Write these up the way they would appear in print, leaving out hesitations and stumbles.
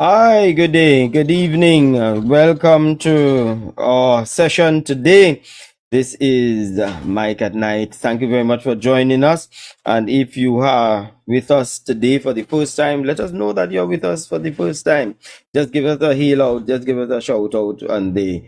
Hi, good day, good evening. Welcome to our session today. This is Mike at Night. Thank you very much for joining us. And if you are with us today for the first time, let us know that you're with us for the first time. Just give us a hail out, just give us a shout out on the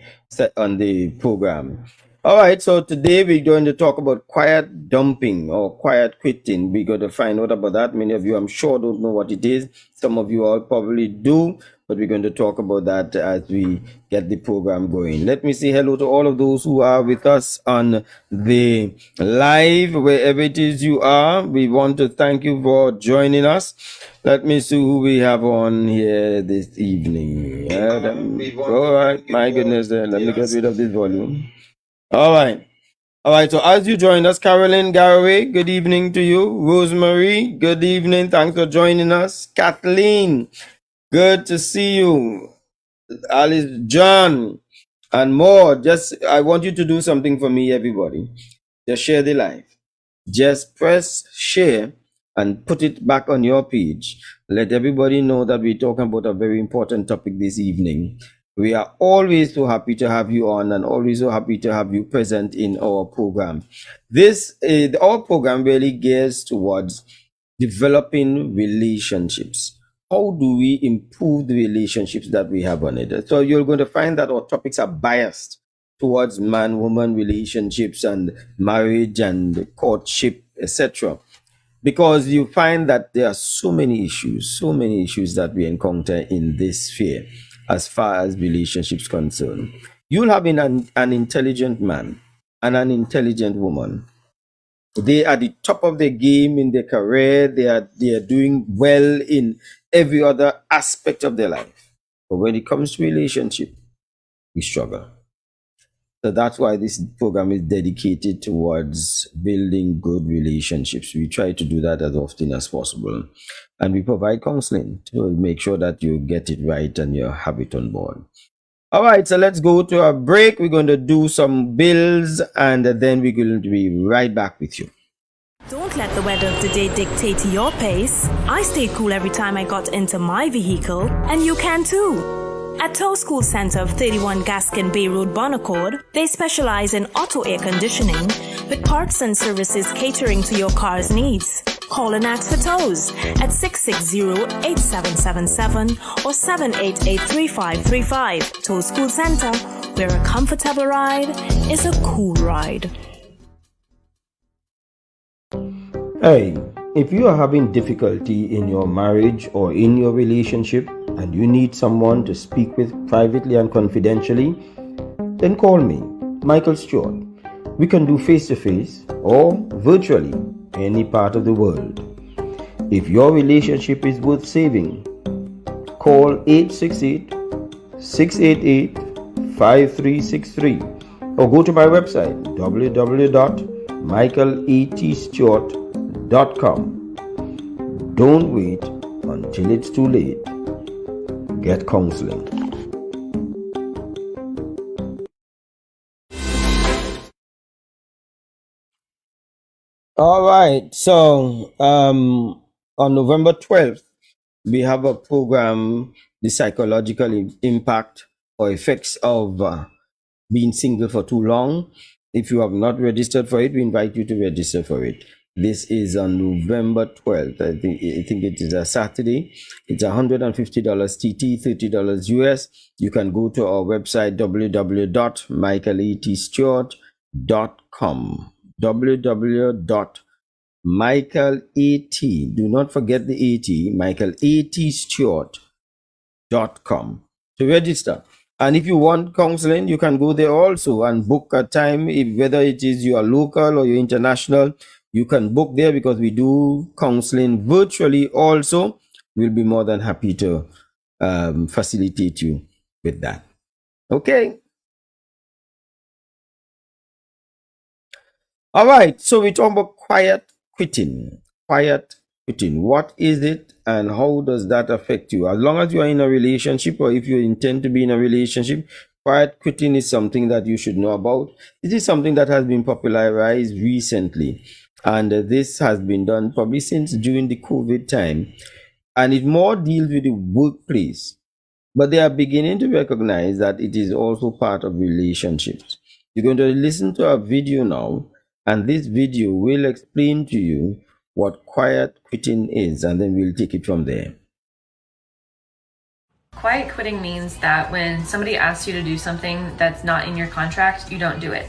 program. All right, so today we're going to talk about quiet dumping or quiet quitting. We're going to find out about that. Many of you, I'm sure, don't know what it is. Some of you all probably do, but we're going to talk about that as we get the program going. Let me say hello to all of those who are with us on the live, wherever it is you are. We want to thank you for joining us. Let me see who we have on here this evening. All right, my goodness, let me get rid of this volume. All right. All right. So as you join us, Carolyn Garraway, good evening to you. Rosemary, good evening. Thanks for joining us. Kathleen, good to see you. Alice, John, and more. I want you to do something for me, everybody. Just share the live. Just press share and put it back on your page. Let everybody know that we're talking about a very important topic this evening. We are always so happy to have you on and always so happy to have you present in our program. Our program really gears towards developing relationships. How do we improve the relationships that we have on it? So you're going to find that our topics are biased towards man-woman relationships and marriage and courtship, etc. Because you find that there are so many issues that we encounter in this sphere as far as relationships concerned. You'll have an intelligent man and an intelligent woman. They are the top of their game in their career. They are doing well in every other aspect of their life. But when it comes to relationship, we struggle. So that's why this program is dedicated towards building good relationships. We try to do that as often as possible. And we provide counseling to make sure that you get it right and you have it on board. All right, so let's go to a break. We're going to do some bills and then we're going to be right back with you. Don't let the weather of the day dictate your pace. I stayed cool every time I got into my vehicle, and you can too. At Tow School Center of 31 Gaskin Bay Road, Bonaccord, they specialize in auto air conditioning with parts and services catering to your car's needs. Call and ask for tows at 660-8777 or 788-3535. Tow School Center, where a comfortable ride is a cool ride. Hey, if you are having difficulty in your marriage or in your relationship and you need someone to speak with privately and confidentially, then call me, Michael Stewart. We can do face-to-face or virtually any part of the world. If your relationship is worth saving, call 868-688-5363 or go to my website www.michaeletstewart.com. Don't wait until it's too late. Get counseling. All right. So on November 12th, we have a program, The Psychological Impact or Effects of Being Single for Too Long. If you have not registered for it, we invite you to register for it. This is on November 12th. I think it is a Saturday. It's $150 TT, $30 US. You can go to our website, www.michaeletstewart.com. www.michaelet, do not forget the AT, michaeletstewart.com to register. And if you want counseling, you can go there also and book a time, whether it is you are local or you're international. You can book there because we do counseling virtually also. We'll be more than happy to facilitate you with that. Okay. All right. So we talk about quiet quitting. Quiet quitting. What is it and how does that affect you? As long as you are in a relationship or if you intend to be in a relationship, quiet quitting is something that you should know about. It is something that has been popularized recently. And this has been done probably since during the COVID time. And it more deals with the workplace but they are beginning to recognize that it is also part of relationships. You're going to listen to a video now, and this video will explain to you what quiet quitting is, and then we'll take it from there. Quiet quitting means that when somebody asks you to do something that's not in your contract, you don't do it.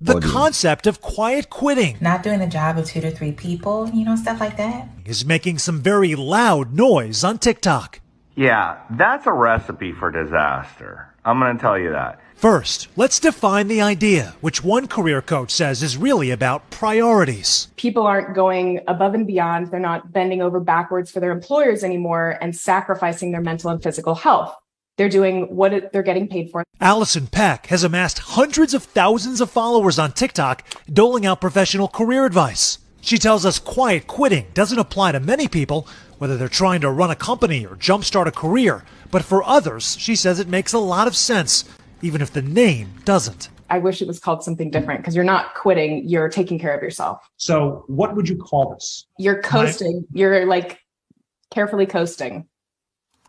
The concept of quiet quitting, not doing the job of 2 to 3 people, stuff like that, is making some very loud noise on TikTok. Yeah, that's a recipe for disaster. I'm going to tell you that. First, let's define the idea, which one career coach says is really about priorities. People aren't going above and beyond. They're not bending over backwards for their employers anymore and sacrificing their mental and physical health. They're doing what they're getting paid for. Allison Peck has amassed hundreds of thousands of followers on TikTok, doling out professional career advice. She tells us quiet quitting doesn't apply to many people, whether they're trying to run a company or jumpstart a career. But for others, she says it makes a lot of sense, even if the name doesn't. I wish it was called something different, because you're not quitting, you're taking care of yourself. So what would you call this? You're coasting. You're carefully coasting.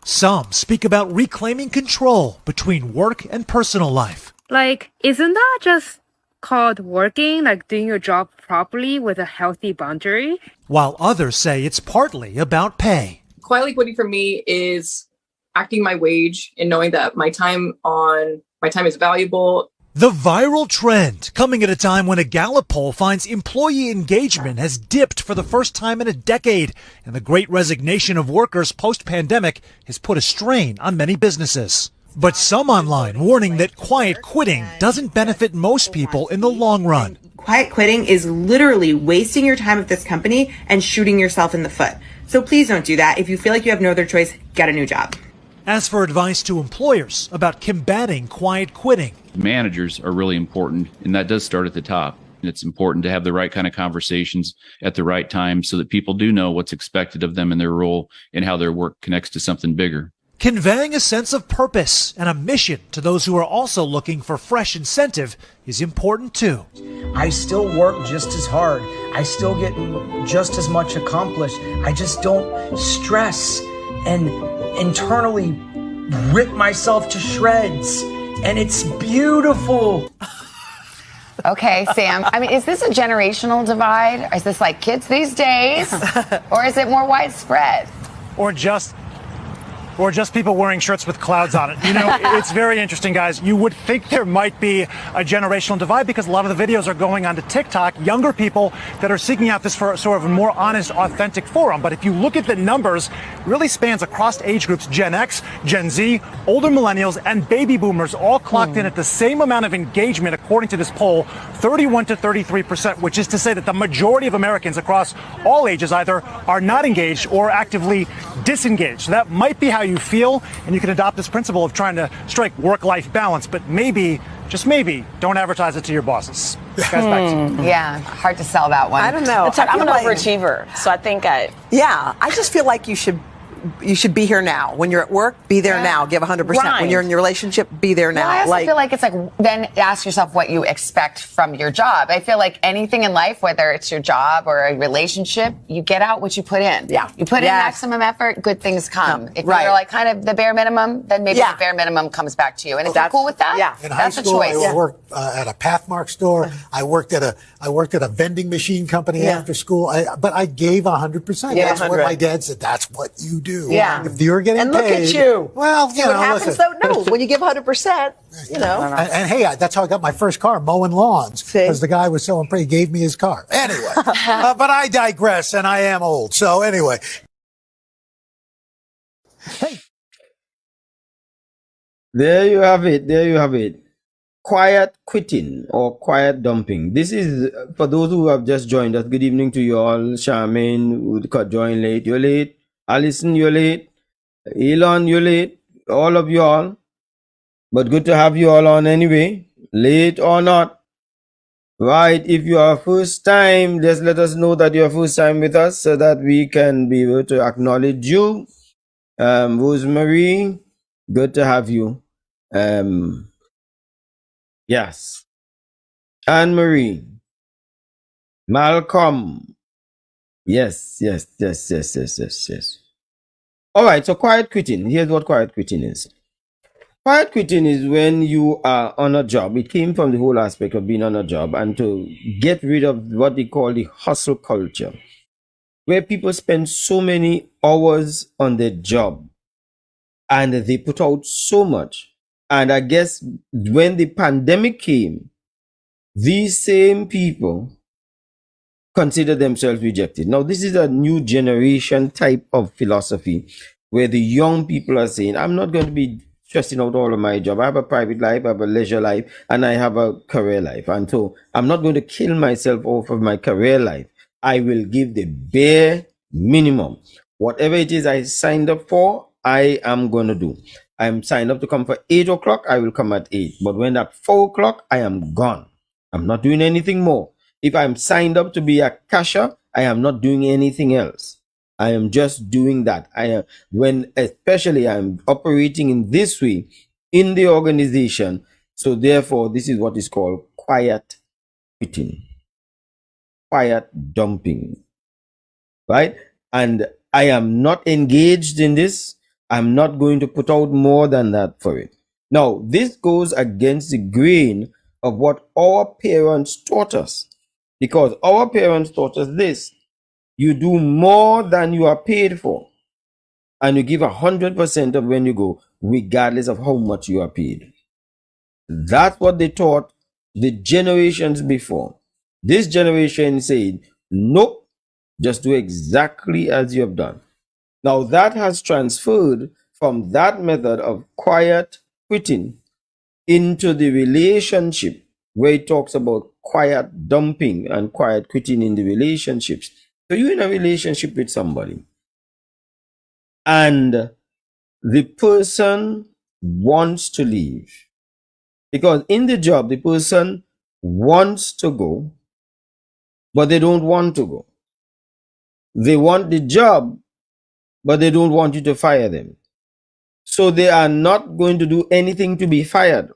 Some speak about reclaiming control between work and personal life. Isn't that just called working, doing your job properly with a healthy boundary? While others say it's partly about pay. Quietly quitting for me is acting my wage and knowing that my time is valuable. The viral trend coming at a time when a Gallup poll finds employee engagement has dipped for the first time in a decade, and the great resignation of workers post-pandemic has put a strain on many businesses. But some online warning that quiet quitting doesn't benefit most people in the long run. Quiet quitting is literally wasting your time at this company and shooting yourself in the foot. So please don't do that. If you feel like you have no other choice, get a new job. As for advice to employers about combating quiet quitting, managers are really important, and that does start at the top. It's important to have the right kind of conversations at the right time so that people do know what's expected of them in their role and how their work connects to something bigger. Conveying a sense of purpose and a mission to those who are also looking for fresh incentive is important too. I still work just as hard. I still get just as much accomplished. I just don't stress and internally rip myself to shreds. And it's beautiful. Okay, Sam. Is this a generational divide? Is this like kids these days? Or is it more widespread? Or just people wearing shirts with clouds on it. It's very interesting, guys. You would think there might be a generational divide because a lot of the videos are going onto TikTok, younger people that are seeking out this for sort of a more honest, authentic forum. But if you look at the numbers, it really spans across age groups, Gen X, Gen Z, older millennials, and baby boomers all clocked in at the same amount of engagement, according to this poll, 31 to 33%, which is to say that the majority of Americans across all ages either are not engaged or actively disengaged. So that might be how you feel, and you can adopt this principle of trying to strike work-life balance, but maybe, just maybe, don't advertise it to your bosses. Guys, back to you. Yeah, hard to sell that one. I don't know. I'm an overachiever, so I think I just feel like you should be here now. When you're at work, be there now. Give 100%. Grind. When you're in your relationship, be there now. Well, I also feel like it's then ask yourself what you expect from your job. I feel like anything in life, whether it's your job or a relationship, you get out what you put in. Yeah. You put in maximum effort, good things come. If you're kind of the bare minimum, then maybe the bare minimum comes back to you. And if you're cool with that, in high school, I worked at a Pathmark store. I worked at a vending machine company after school. But I gave 100%. Yeah, that's what my dad said. That's what you do. Yeah. If you're getting paid. And look at you. Well, See what happens though? No, when you give 100%, And hey, that's how I got my first car, mowing lawns. Because the guy was so impressed, he gave me his car. Anyway, but I digress, and I am old. So anyway. Hey. There you have it. There you have it. Quiet quitting or quiet dumping. This is for those who have just joined us. Good evening to you all. Charmaine, who joined late. You're late. Alison, you're late. Elon, you're late. All of you all. But good to have you all on anyway. Late or not. Right. If you are first time, just let us know that you're first time with us so that we can be able to acknowledge you. Rosemary, good to have you. Yes. Anne-Marie. Malcolm. Yes. All right, so quiet quitting. Here's what quiet quitting is. Quiet quitting is when you are on a job. It came from the whole aspect of being on a job and to get rid of what they call the hustle culture, where people spend so many hours on their job and they put out so much. And I guess when the pandemic came, these same people consider themselves rejected. Now, this is a new generation type of philosophy where the young people are saying, I'm not going to be stressing out all of my job. I have a private life, I have a leisure life, and I have a career life. And so I'm not going to kill myself off of my career life. I will give the bare minimum. Whatever it is I signed up for, I am going to do. I'm signed up to come for 8 o'clock, I will come at 8. But when at 4 o'clock, I am gone. I'm not doing anything more. If I'm signed up to be a cashier, I am not doing anything else. I am just doing that. I am, when especially I'm operating in this way in the organization. So therefore, this is what is called quiet quitting, quiet dumping, right? And I am not engaged in this. I'm not going to put out more than that for it. Now, this goes against the grain of what our parents taught us, because our parents taught us this: you do more than you are paid for, and you give 100% of when you go, regardless of how much you are paid. That's what they taught the generations before. This generation said, nope, just do exactly as you have done. Now that has transferred from that method of quiet quitting into the relationship, where it talks about quiet dumping and quiet quitting in the relationships. So you're in a relationship with somebody, and the person wants to leave, because in the job the person wants to go, but they don't want to go. They want the job, but they don't want you to fire them. So they are not going to do anything to be fired.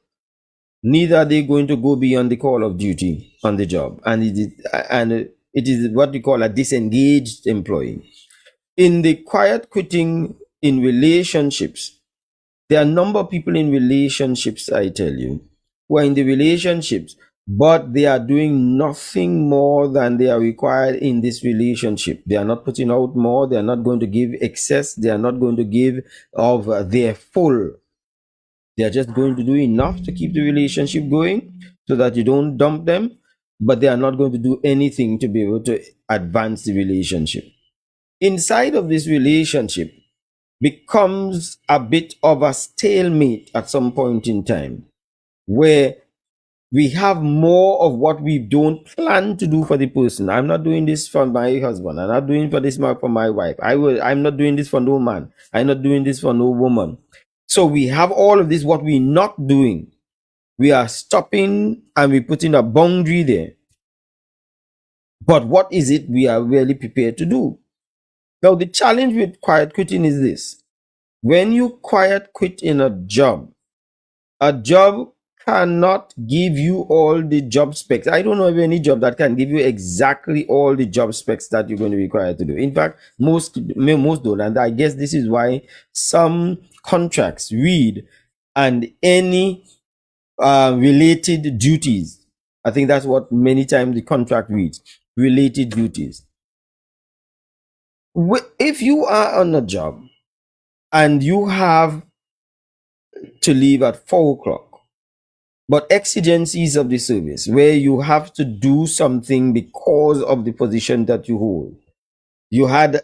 Neither are they going to go beyond the call of duty on the job. And it is what we call a disengaged employee. In the quiet quitting in relationships, there are a number of people in relationships, I tell you, who are in the relationships, but they are doing nothing more than they are required in this relationship. They are not putting out more. They are not going to give excess. They are not going to give of their full. They are just going to do enough to keep the relationship going so that you don't dump them, but they are not going to do anything to be able to advance the relationship. Inside of this relationship becomes a bit of a stalemate at some point in time, where we have more of what we don't plan to do for the person. I'm not doing this for my husband. I'm not doing for this for my wife. I'm not doing this for no man. I'm not doing this for no woman. So we have all of this, what we're not doing. We are stopping and we're putting a boundary there. But what is it we are really prepared to do? Now, the challenge with quiet quitting is this. When you quiet quit in a job cannot give you all the job specs. I don't know of any job that can give you exactly all the job specs that you're going to be required to do. In fact, most don't. And I guess this is why some contracts read and any related duties. I think that's what many times the contract reads, related duties. If you are on a job and you have to leave at 4 o'clock, but exigencies of the service where you have to do something because of the position that you hold. You had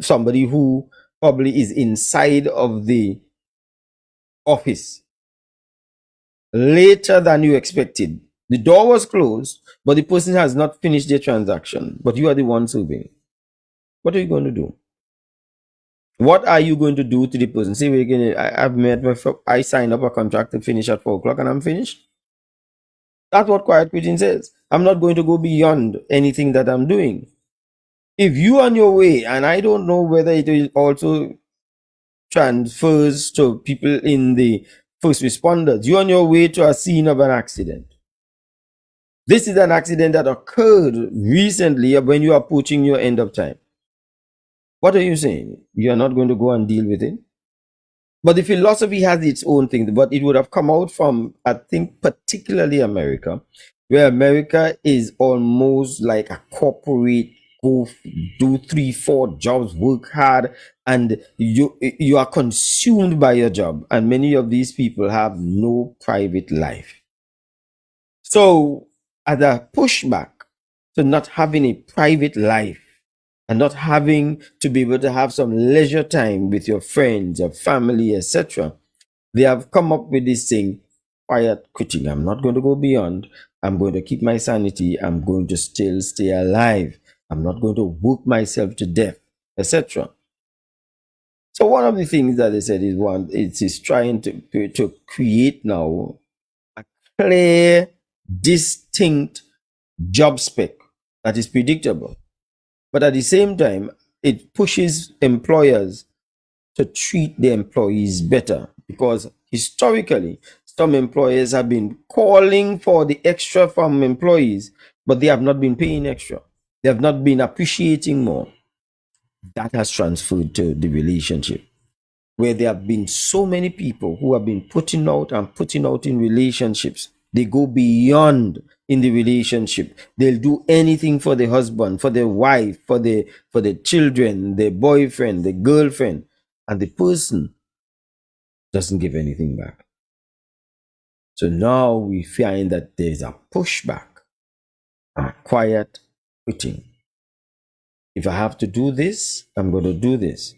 somebody who probably is inside of the office later than you expected. The door was closed, but the person has not finished their transaction, but you are the one serving. What are you going to do? What are you going to do to the person? Say, I signed up a contract to finish at 4 o'clock and I'm finished. That's what quiet quitting says. I'm not going to go beyond anything that I'm doing. If you are on your way, and I don't know whether it also transfers to people in the first responders, you're on your way to a scene of an accident. This is an accident that occurred recently when you are approaching your end of time. What are you saying? You are not going to go and deal with it? But the philosophy has its own thing, but it would have come out from, I think, particularly America, where America is almost like a corporate, go do 3, 4 jobs, work hard, and you are consumed by your job. And many of these people have no private life. So, as a pushback to not having a private life and not having to be able to have some leisure time with your friends, your family, etc., they have come up with this thing, quiet quitting. I'm not going to go beyond. I'm going to keep my sanity. I'm going to still stay alive. I'm not going to work myself to death, etc. So one of the things that they said is trying to create now a clear, distinct job spec that is predictable. But at the same time, it pushes employers to treat their employees better, because historically, some employers have been calling for the extra from employees, but they have not been paying extra. They have not been appreciating more. That has transferred to the relationship, where there have been so many people who have been putting out in relationships. They go beyond in the relationship. They'll do anything for the husband, for the wife, for the children, the boyfriend, the girlfriend, and the person doesn't give anything back. So now we find that there's a pushback and a quiet quitting. If I have to do this, I'm going to do this.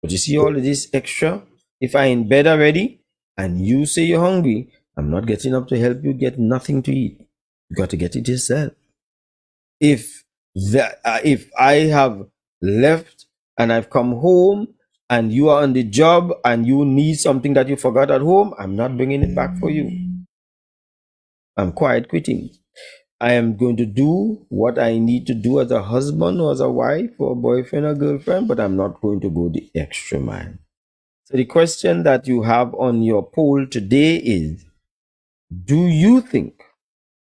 But you see all of this extra? If I'm in bed already and you say you're hungry, I'm not getting up to help you get nothing to eat. You got to get it yourself. If I have left and I've come home and you are on the job and you need something that you forgot at home, I'm not bringing it back for you. I'm quiet quitting. I am going to do what I need to do as a husband or as a wife or a boyfriend or girlfriend, but I'm not going to go the extra mile. So the question that you have on your poll today is, do you think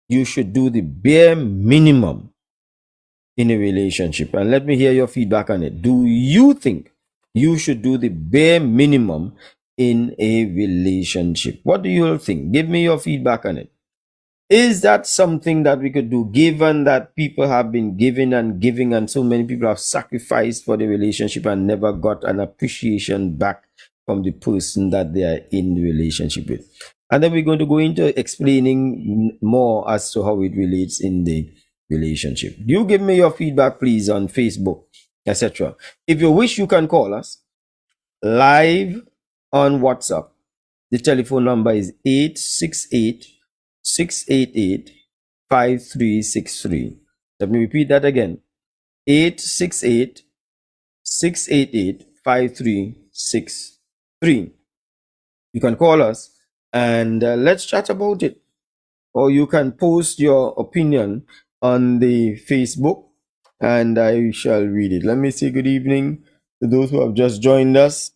you should do the bare minimum in a relationship? And let me hear your feedback on it. Do you think you should do the bare minimum in a relationship? What do you all think? Give me your feedback on it. Is that something that we could do, given that people have been giving and giving and so many people have sacrificed for the relationship and never got an appreciation back from the person that they are in the relationship with? And then we're going to go into explaining more as to how it relates in the relationship. You give me your feedback, please, on Facebook, etc. If you wish, you can call us live on WhatsApp. The telephone number is 868-688-5363. Let me repeat that again. 868-688-5363. You can call us and let's chat about it. Or you can post your opinion on the Facebook and I shall read it. Let me say good evening to those who have just joined us.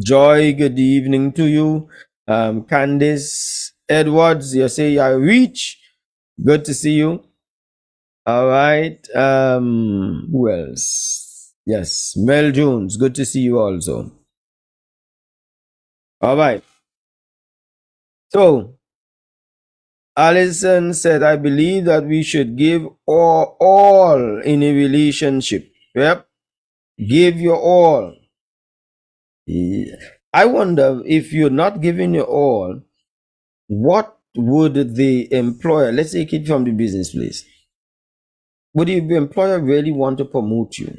Joy, good evening to you. Candice Edwards, you say you're rich. Good to see you. All right. Who else? Yes, Mel Jones, good to see you also. All right. So, Allison said, I believe that we should give all in a relationship. Yep. Give your all. Yeah. I wonder, if you're not giving your all, what would the employer, let's take it from the business place, would the employer really want to promote you?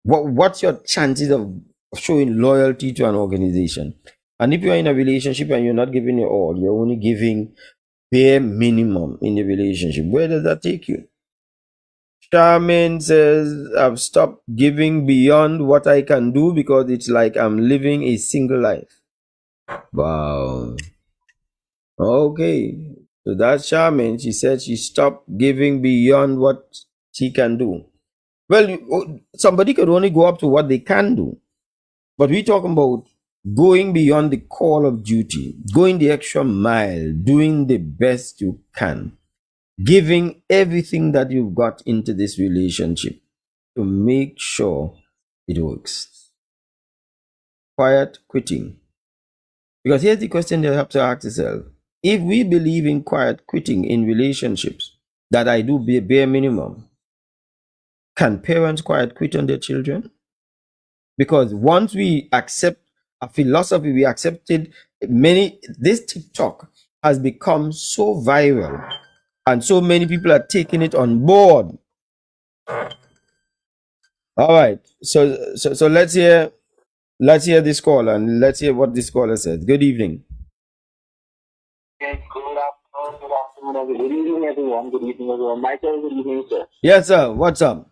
What's your chances of showing loyalty to an organization? And if you're in a relationship and you're not giving your all, you're only giving bare minimum in the relationship, where does that take you? Charmaine says, I've stopped giving beyond what I can do because it's like I'm living a single life. Wow. Okay. So that's Charmaine. She said she stopped giving beyond what she can do. Well, somebody could only go up to what they can do. But we're talking about going beyond the call of duty, going the extra mile, doing the best you can, giving everything that you've got into this relationship to make sure it works. quiet quitting? Because here's the question you have to ask yourself. If we believe in quiet quitting in relationships, that I do bare minimum, can parents quiet quit on their children? Because once we accept a philosophy, we accepted this TikTok has become so viral and so many people are taking it on board. All right. So let's hear this caller and let's hear what this caller says. Good evening. Yes, good evening, everyone. Good evening, everyone. Michael, good evening, sir. Yes, sir. What's up?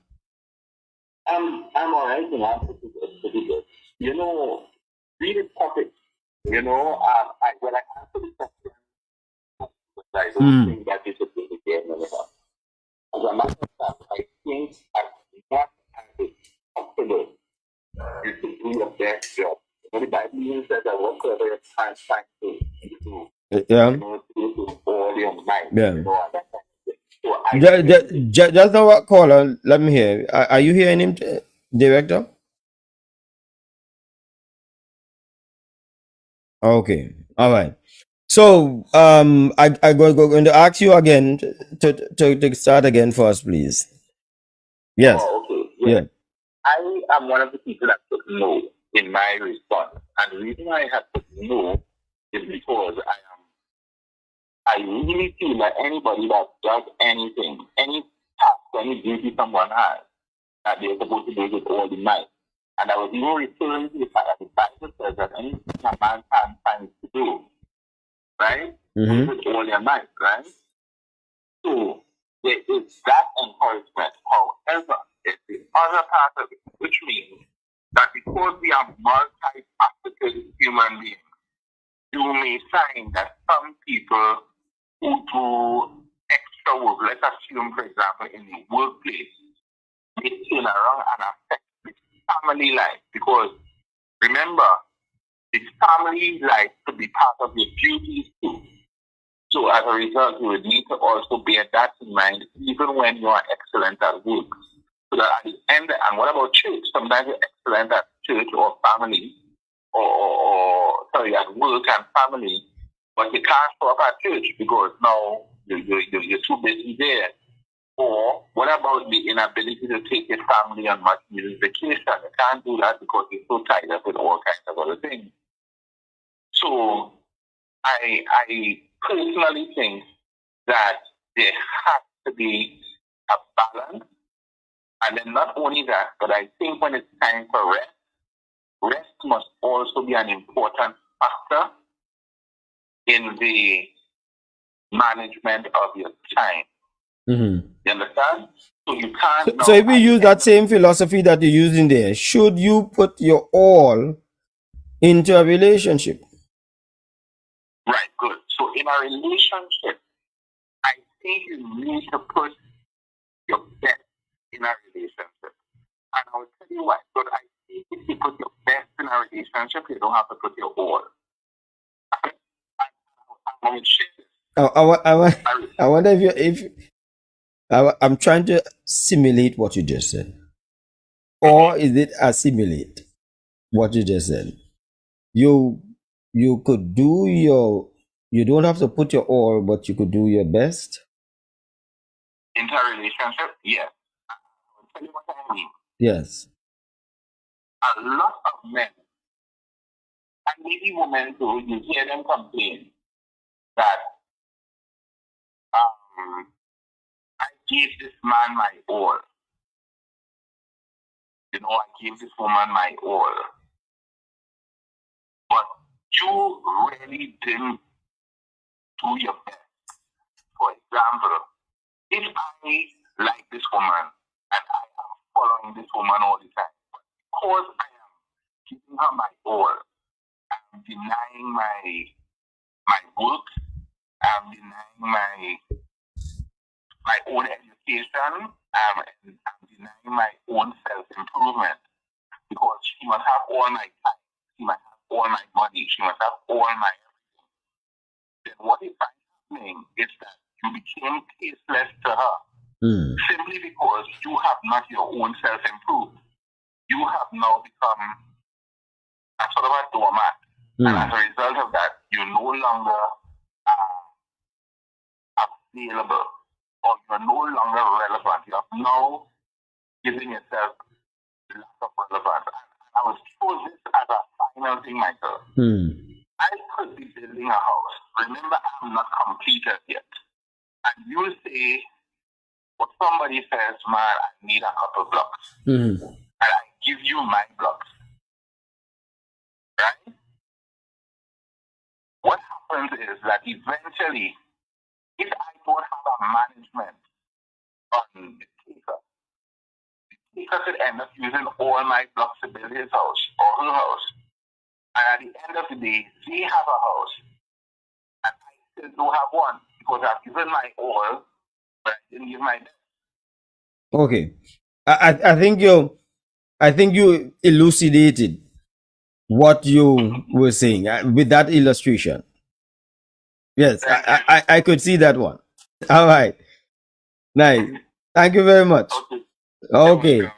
I'm all right, I'm pretty good. You know, reading topic, when I answer the question, I don't think that is a big game anyhow. As a matter of fact, I think not as a popular, you should do your best job. The Bible even says that whatever your time to do, Yeah. to all your mind, Yeah. and that kind of thing. So I Just know what caller. Let me hear. Are you hearing him, director? Okay. All right. So I going to ask you again to start again for us, please. Yes. Oh, okay. Yeah. I am one of the people that put no in my response. And the reason why I have put no is because I really feel that anybody that does anything, any task, any duty someone has, that they're supposed to do it with all the might. And I was even referring to the fact that the Bible says that anything a man can find to do, right? Do it with all their might, right? So there is that encouragement. However, there's the other part of it, which means that because we are multifaceted human beings, you may find that some people who do extra work, let's assume, for example, in the workplace, they turn around and affect the family life. Because remember, the family life to be part of your duties too. So as a result, you would need to also bear that in mind, even when you are excellent at work. So that at the end, and what about church? Sometimes you're excellent at church or family, or at work and family, but you can't show up at church because now you're too busy there. Or what about the inability to take your family on much needed vacation? You can't do that because you're so tied up with all kinds of other things. So I personally think that there has to be a balance. And then not only that, but I think when it's time for rest must also be an important factor in the management of your time. You understand? So you can't. So if we use that same philosophy that you're using there, should you put your all into a relationship? Right, good. So in a relationship, I think you need to put your best in a relationship. And I will tell you why. But I think if you put your best in a relationship, you don't have to put your all. I wonder I'm trying to simulate what you just said. Or is it assimilate what you just said? You could do you don't have to put your all, but you could do your best. Into a relationship, yes. I'll tell you what I mean. Yes. A lot of men, and maybe women too, you hear them complain that I gave this man my all. I gave this woman my all. But you really didn't do your best. For example, if I like this woman and I am following this woman all the time, but because I am giving her my all, I'm denying my work, I'm denying my own education, I'm denying my own self-improvement, because she must have all my time, she must have all my money, she must have all my everything. Then what is happening is that you became tasteless to her. Simply because you have not your own self-improved. You have now become a sort of a doormat. And as a result of that, you're no longer available, or you're no longer relevant. You have now given yourself lack of relevance. And I was told this as a final thing, Michael. I could be building a house. Remember, I'm not completed yet. And you say, well, somebody says, man, I need a couple blocks. And I give you my blocks. Right? What happens is that eventually, if I don't have a management on the taker could end up using all my blocks to build his house or her house. And at the end of the day, they have a house. And I still don't have one because I've given my all, but I didn't give my best. Okay. I think you elucidated what you were saying with that illustration. Yes, I could see that one. All right. Nice. Thank you very much. Okay.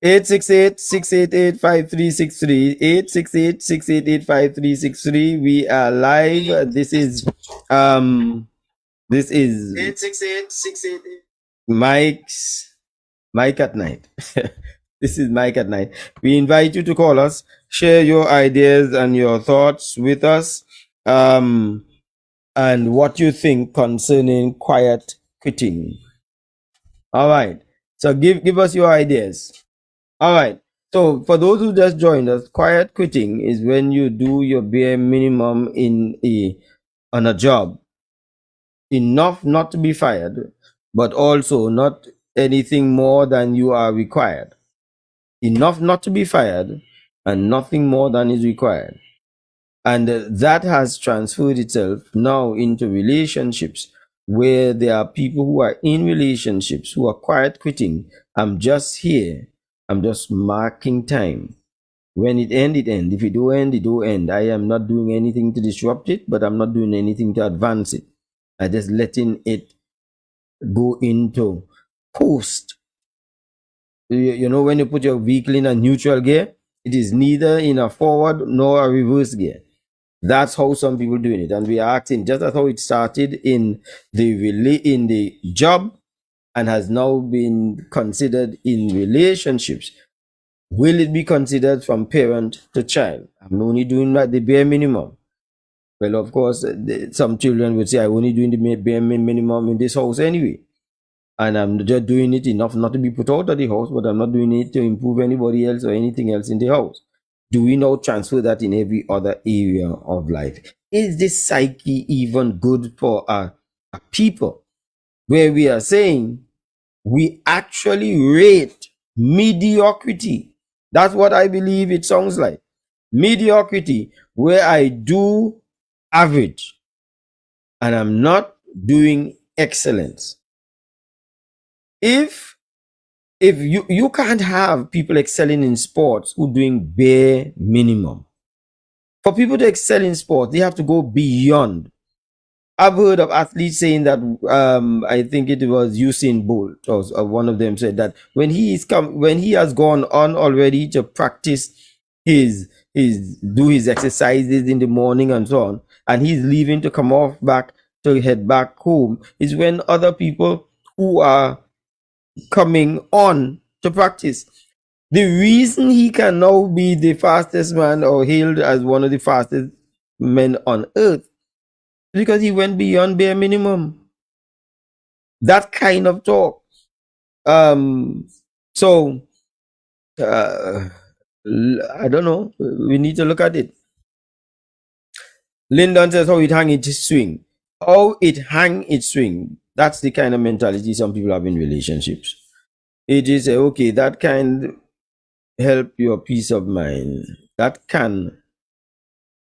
868-688-5363. 868-688-5363. We are live. This is 868-688 Mike at Night. This is Mike at Night. We invite you to call us, share your ideas and your thoughts with us, and what you think concerning quiet quitting. All right. So give us your ideas. All right. So for those who just joined us, quiet quitting is when you do your bare minimum on a job, enough not to be fired, but also not anything more than you are required. Enough not to be fired and nothing more than is required. And that has transferred itself now into relationships where there are people who are in relationships who are quiet quitting. I'm just here. I'm just marking time. When it ends, it ends. If it don't end, it don't end. I am not doing anything to disrupt it, but I'm not doing anything to advance it. I'm just letting it go into post. You know, when you put your vehicle in a neutral gear, it is neither in a forward nor a reverse gear. That's how some people doing it, and we are acting just as how it started in the job and has now been considered in relationships. Will it be considered from parent to child? I'm only doing the bare minimum. Well, of course, some children would say, I'm only doing the bare minimum in this house anyway. And I'm just doing it enough not to be put out of the house, but I'm not doing it to improve anybody else or anything else in the house. Do we now transfer that in every other area of life? Is this psyche even good for a people where we are saying we actually rate mediocrity? That's what I believe it sounds like. Mediocrity, where I do average and I'm not doing excellence. If you can't have people excelling in sports who doing bare minimum. For people to excel in sport, they have to go beyond. I've heard of athletes saying that I think it was Usain Bolt or one of them said that when he has gone on already to practice his exercises in the morning and so on, and he's leaving to come off back to head back home, is when other people who are coming on to practice. The reason he can now be the fastest man or hailed as one of the fastest men on earth is because he went beyond bare minimum. That kind of talk. So I don't know. We need to look at it. Lyndon says how it hang its swing. How it hang its swing. That's the kind of mentality some people have in relationships. It is okay, that can help your peace of mind. That can.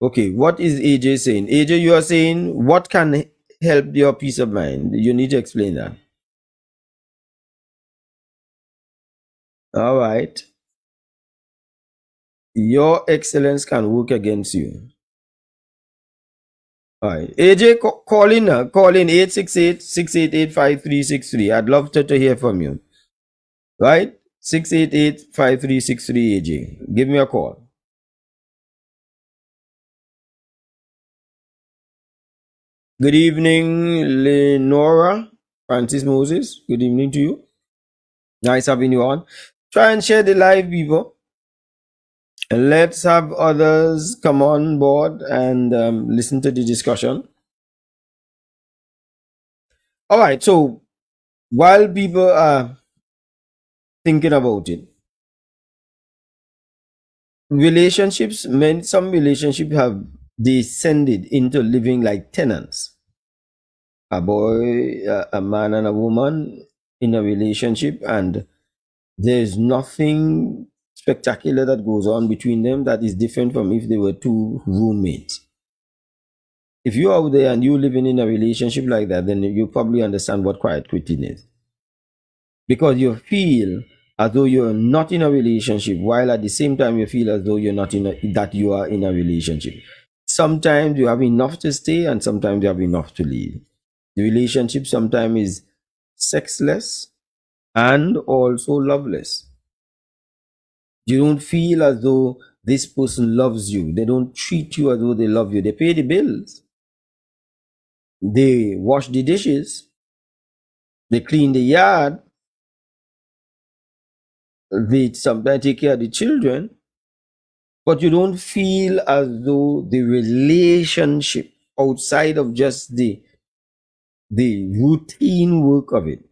Okay, what is AJ saying? AJ, you are saying what can help your peace of mind? You need to explain that. All right. Your excellence can work against you. All right. AJ, call in 868-688-5363. I'd love to hear from you. Right? 688-5363 AJ. Give me a call. Good evening, Lenora Francis Moses. Good evening to you. Nice having you on. Try and share the live, people. And let's have others come on board and listen to the discussion. All right. So while people are thinking about it, some relationships have descended into living like tenants. A boy, a man and a woman in a relationship, and there's nothing spectacular that goes on between them that is different from if they were two roommates. If you're out there and you're living in a relationship like that, then you probably understand what quiet quitting is. Because you feel as though you're not in a relationship, while at the same time you feel as though you're not that you are in a relationship. Sometimes you have enough to stay, and sometimes you have enough to leave. The relationship sometimes is sexless and also loveless. You don't feel as though this person loves you. They don't treat you as though they love you. They pay the bills. They wash the dishes. They clean the yard. They sometimes take care of the children. But you don't feel as though the relationship outside of just the routine work of it,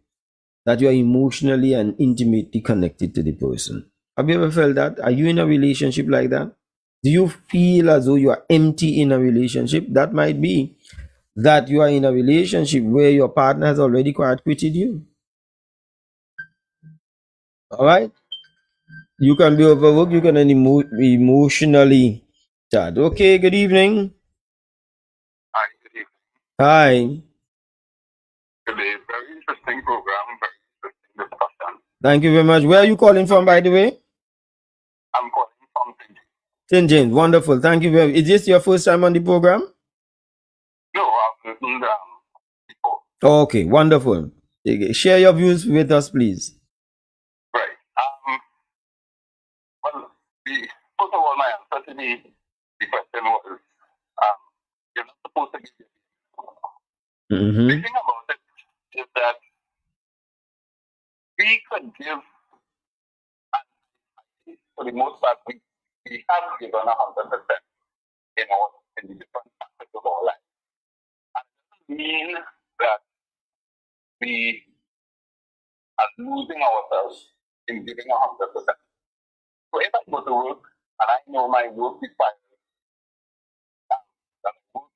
that you are emotionally and intimately connected to the person. Have you ever felt that? Are you in a relationship like that? Do you feel as though you are empty in a relationship? That might be that you are in a relationship where your partner has already quite quitted you. All right? You can be overworked, you can be emotionally tired. Okay, good evening. Hi, good evening. Hi. Today, very interesting program, very interesting discussion. Thank you very much. Where are you calling from, by the way? I'm calling from St. James. Wonderful. Thank you very much. Is this your first time on the program? No, I've listened before. Okay, wonderful. Share your views with us, please. Right. Well, first of all, my answer to the question was, you're not supposed to give. The thing about it is that we could give, for the most part, we have given 100% in the different aspects of our life. And it doesn't mean that we are losing ourselves in giving 100%. So if I go to work and I know my work requires that I work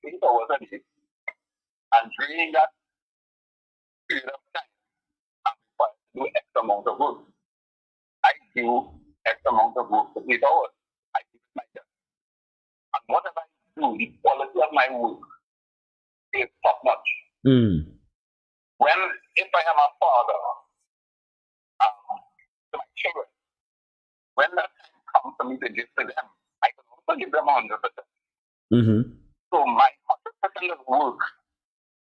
8 hours a day, and during that period of time, I'm required to do X amount of work. I do X amount of work for 8 hours. I give it my best. And whatever I do, the quality of my work is top notch. If I am a father to my children, when that time comes for me to give to them, I can also give them 100%. So my 100% of work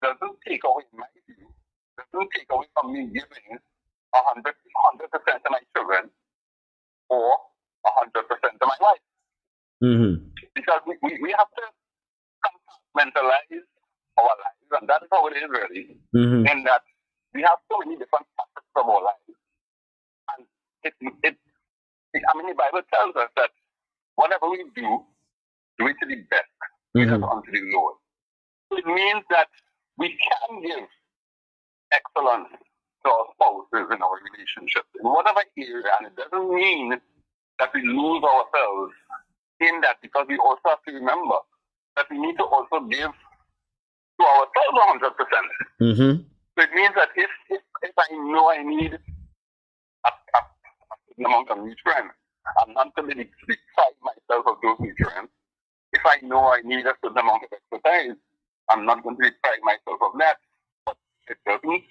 doesn't take away my view, doesn't take away from me giving 100% to my children or 100% to my wife. Because we have to compartmentalize our lives, and that is how it is really, in that we have so many different facets of our lives. And the Bible tells us that whatever we do it to the best, do it unto the Lord. It means that we can give excellence to our spouses in our relationships, in whatever area, and it doesn't mean that we lose ourselves in that, because we also have to remember that we need to also give to ourselves 100%. So it means that if I know I need a certain amount of nutrients, I'm not going to deprive myself of those nutrients. If I know I need a certain amount of exercise, I'm not going to deprive myself of that. But it doesn't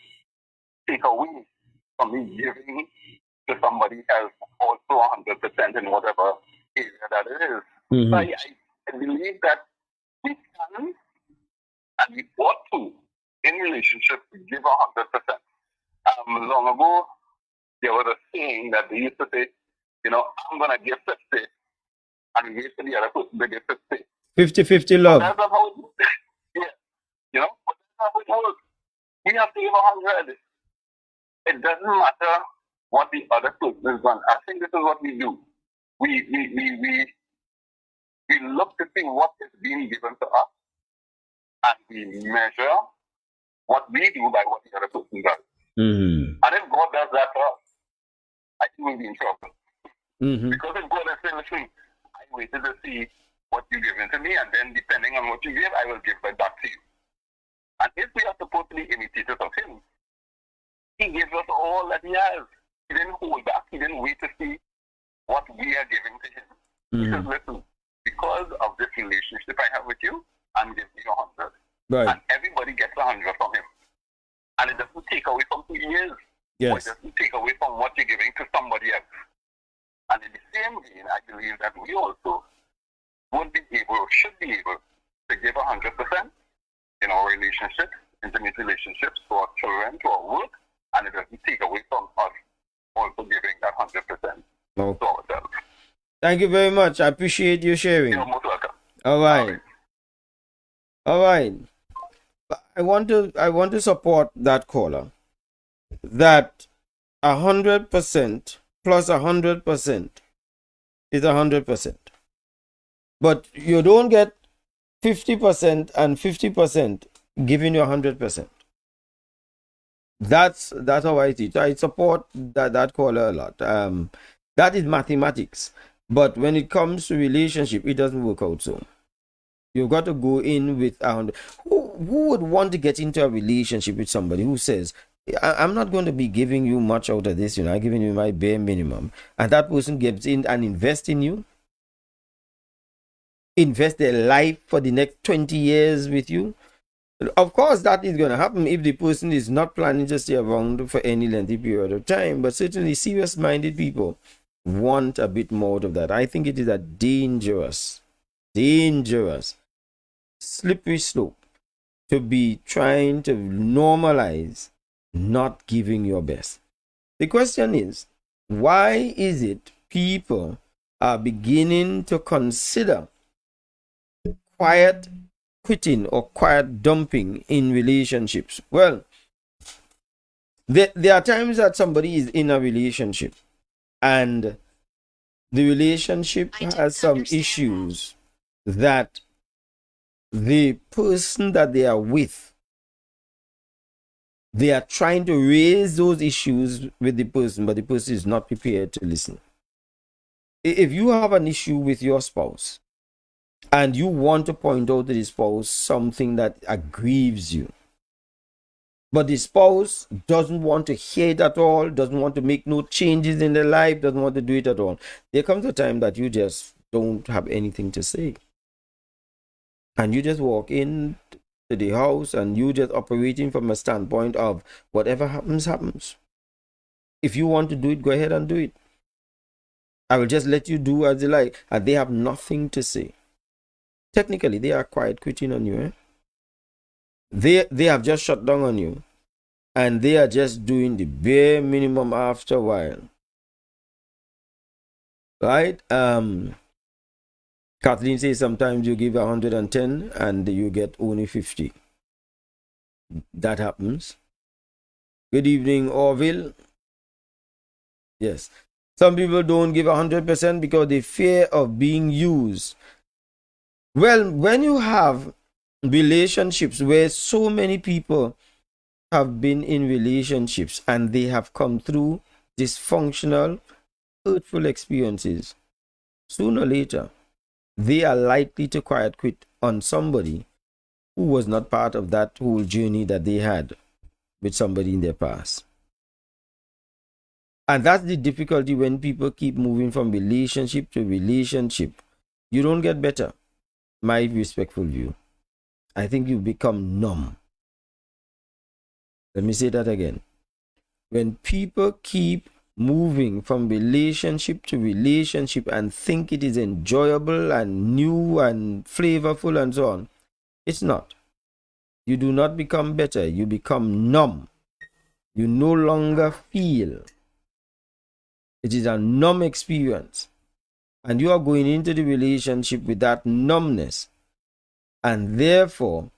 take away from me giving to somebody else also 100% in whatever area that it is. So I believe that we can and we ought to, in relationships, give 100%. Long ago, there was a saying that they used to say, I'm going to give 50 and wait for the other person to give 50. 50-50 love. That's not how it is. Yeah. we have to give 100. It doesn't matter what the other person has done. I think this is what we do. We look to see what is being given to us, and we measure what we do by what the other person does. Mm-hmm. And if God does that for us, I think we'll be in trouble. Mm-hmm. Because if God is saying, listen, I waited to see what you give to me, and then depending on what you give, I will give it back to you. And if we are supposed to be imitators of him, he gives us all that he has. He didn't hold back. He didn't wait to see what we are giving to him. He says, listen, because of this relationship I have with you, I'm giving you 100. Right. And everybody gets 100 from him. And it doesn't take away from who he is. Yes. Or it doesn't take away from what you're giving to somebody else. And in the same vein, I believe that we also would be able, should be able, to give 100% in our relationships, intimate relationships, to our children, to our work, and it doesn't take away from us also giving that 100% to ourselves. Thank you very much. I appreciate you sharing. You're most welcome. All right. All right. I want to support that caller. That 100% plus 100% is 100%. But you don't get 50% and 50% giving you 100%. That's how I teach. I support that caller a lot. That is mathematics. But when it comes to relationship, it doesn't work out so. You've got to go in with 100. Who would want to get into a relationship with somebody who says, I'm not going to be giving you much out of this, I'm giving you my bare minimum, and that person gets in and invests in you, invest their life for the next 20 years with you? Of course, that is going to happen if the person is not planning to stay around for any lengthy period of time. But certainly, serious-minded people want a bit more of that. I think it is a dangerous, slippery slope to be trying to normalize not giving your best. The question is, why is it people are beginning to consider quiet quitting or quiet dumping in relationships? Well, there are times that somebody is in a relationship and the relationship has some issues that the person that they are with, they are trying to raise those issues with the person, but the person is not prepared to listen. If you have an issue with your spouse and you want to point out to the spouse something that aggrieves you, but the spouse doesn't want to hear it at all, doesn't want to make no changes in their life, doesn't want to do it at all, there comes a time that you just don't have anything to say. And you just walk in to the house and you just operating from a standpoint of whatever happens, happens. If you want to do it, go ahead and do it. I will just let you do as you like. And they have nothing to say. Technically, they are quiet quitting on you. They have just shut down on you. And they are just doing the bare minimum after a while. Right? Kathleen says sometimes you give 110 and you get only 50. That happens. Good evening, Orville. Yes. Some people don't give 100% because they fear of being used. Well, when you have relationships where so many people have been in relationships and they have come through dysfunctional, hurtful experiences, sooner or later, they are likely to quiet quit on somebody who was not part of that whole journey that they had with somebody in their past. And that's the difficulty when people keep moving from relationship to relationship. You don't get better. My respectful view. I think you become numb. Let me say that again. When people keep moving from relationship to relationship and think it is enjoyable and new and flavorful and so on, it's not. You do not become better. You become numb. You no longer feel. It is a numb experience. And you are going into the relationship with that numbness. And therefore,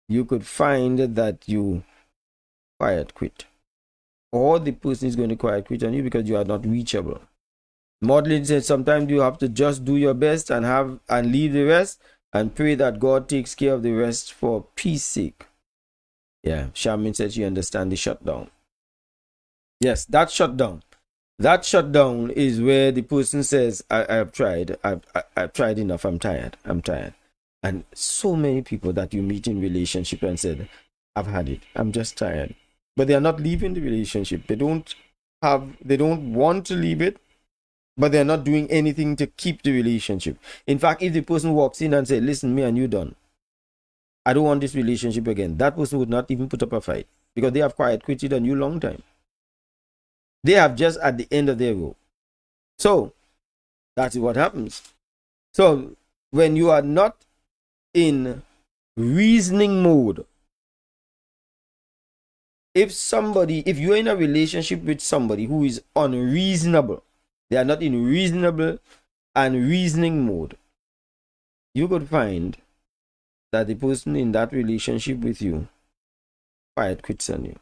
you could find that you quiet quit. Or the person is going to quiet quit on you because you are not reachable. Maudlin said sometimes you have to just do your best and leave the rest and pray that God takes care of the rest for peace sake. Yeah, Charmaine said she understands the shutdown. Yes, that shutdown. That shutdown is where the person says, I've tried. I've tried enough. I'm tired. And so many people that you meet in relationship and said, I've had it. I'm just tired. But they are not leaving the relationship. They don't want to leave it, but they're not doing anything to keep the relationship. In fact, if the person walks in and says, listen, me and you done. I don't want this relationship again. That person would not even put up a fight because they have quiet quitted on you long time. They have just at the end of their rope. So that's what happens. So when you are not in reasoning mode, if you're in a relationship with somebody who is unreasonable, they are not in reasonable and reasoning mode, you could find that the person in that relationship with you quiet quits on you.